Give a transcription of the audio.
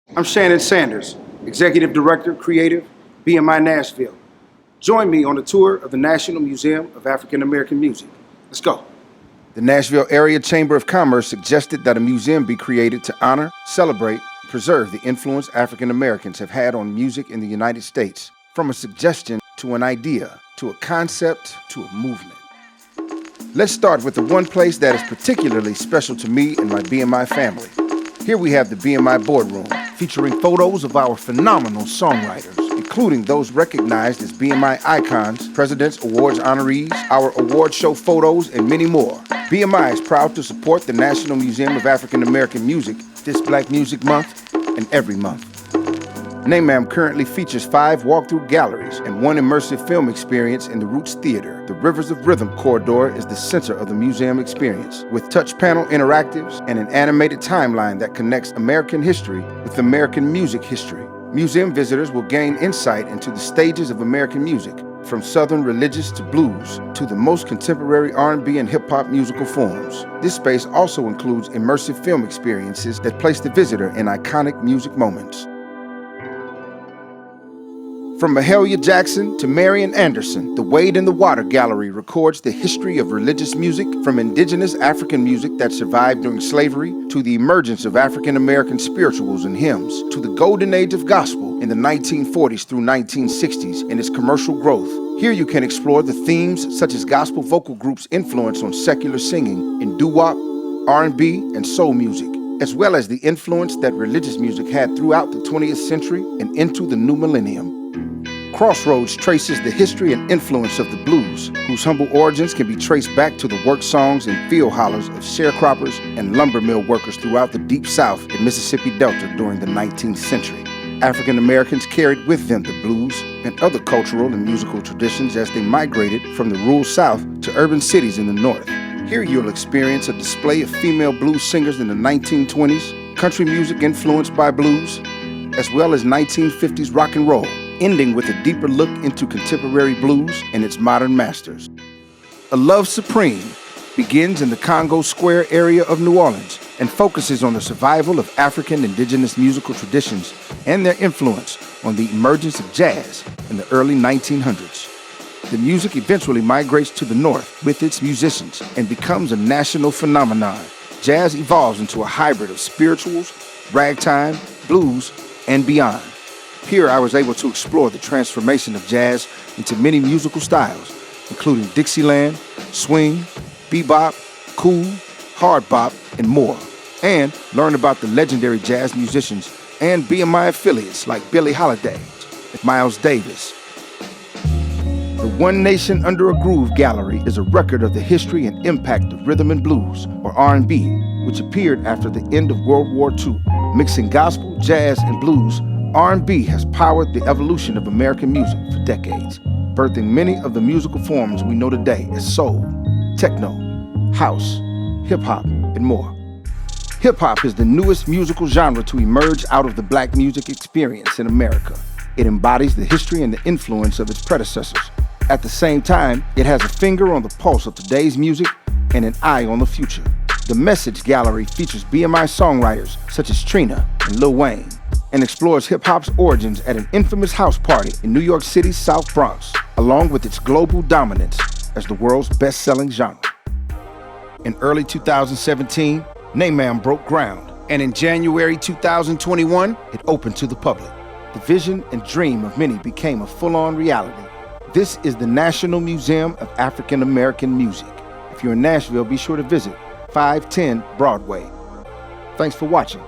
I'm Shannon Sanders, Executive Director, Creative, BMI Nashville. Join me on a tour of the National Museum of African American Music. Let's go. The Nashville Area Chamber of Commerce suggested that a museum be created to honor, celebrate, and preserve the influence African Americans have had on music in the United States, from a suggestion to an idea, to a concept, to a movement. Let's start with the one place that is particularly special to me and my BMI family. Here we have the BMI Boardroom, featuring photos of our phenomenal songwriters, including those recognized as BMI icons, President's Awards honorees, our award show photos, and many more. BMI is proud to support the National Museum of African American Music this Black Music Month and every month. NMAAM currently features 5 walkthrough galleries and 1 immersive film experience in the Roots Theater. The Rivers of Rhythm corridor is the center of the museum experience, with touch panel interactives and an animated timeline that connects American history with American music history. Museum visitors will gain insight into the stages of American music, from Southern religious to blues to the most contemporary R&B and hip-hop musical forms. This space also includes immersive film experiences that place the visitor in iconic music moments. From Mahalia Jackson to Marian Anderson, the Wade in the Water Gallery records the history of religious music, from indigenous African music that survived during slavery to the emergence of African American spirituals and hymns, to the golden age of gospel in the 1940s through 1960s and its commercial growth. Here you can explore the themes such as gospel vocal groups' influence on secular singing in doo-wop, R&B, and soul music, as well as the influence that religious music had throughout the 20th century and into the new millennium. Crossroads traces the history and influence of the blues, whose humble origins can be traced back to the work songs and field hollers of sharecroppers and lumber mill workers throughout the Deep South and Mississippi Delta during the 19th century. African Americans carried with them the blues and other cultural and musical traditions as they migrated from the rural South to urban cities in the North. Here you'll experience a display of female blues singers in the 1920s, country music influenced by blues, as well as 1950s rock and roll, ending with a deeper look into contemporary blues and its modern masters. A Love Supreme begins in the Congo Square area of New Orleans and focuses on the survival of African indigenous musical traditions and their influence on the emergence of jazz in the early 1900s. The music eventually migrates to the north with its musicians and becomes a national phenomenon. Jazz evolves into a hybrid of spirituals, ragtime, blues, and beyond. Here I was able to explore the transformation of jazz into many musical styles, including Dixieland, swing, bebop, cool, hard bop, and more, and learn about the legendary jazz musicians and BMI affiliates like Billie Holiday and Miles Davis. The One Nation Under a Groove Gallery is a record of the history and impact of rhythm and blues, or R&B, which appeared after the end of World War II. Mixing gospel, jazz, and blues, R&B has powered the evolution of American music for decades, birthing many of the musical forms we know today as soul, techno, house, hip-hop, and more. Hip-hop is the newest musical genre to emerge out of the Black music experience in America. It embodies the history and the influence of its predecessors. At the same time, it has a finger on the pulse of today's music and an eye on the future. The Message Gallery features BMI songwriters such as Trina and Lil Wayne, and explores hip-hop's origins at an infamous house party in New York City's South Bronx, along with its global dominance as the world's best-selling genre. In early 2017, NMAAM broke ground, and in January 2021, it opened to the public. The vision and dream of many became a full-on reality. This is the National Museum of African American Music. If you're in Nashville, be sure to visit 510 Broadway. Thanks for watching.